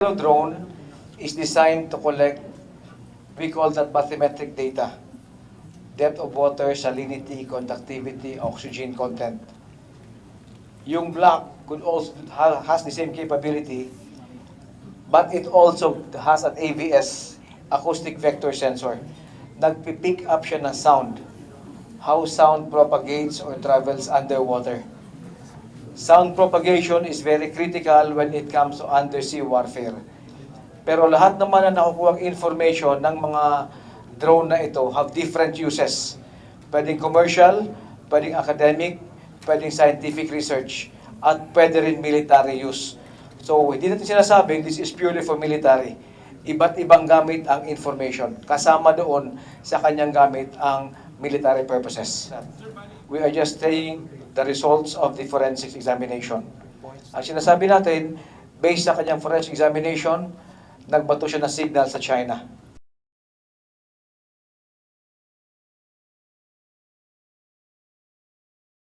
The drone is designed to collect, we call that bathymetric data. Depth of water, salinity, conductivity, oxygen content. Yung black could also has the same capability, but it also has an AVS, acoustic vector sensor. Nagpipick up siya ng sound. How sound propagates or travels underwater. Sound propagation is very critical when it comes to undersea warfare. Pero lahat naman na nakukuha information ng mga drone na ito have different uses. Pwedeng commercial, pwedeng academic, pwedeng scientific research, at pwede rin military use. So, hindi natin sinasabing this is purely for military. Iba't ibang gamit ang information. Kasama doon sa kanyang gamit ang military purposes. We are just saying the results of the forensic examination. Ang sinasabi natin, based sa kanyang forensic examination, nagbato siya ng signal sa China.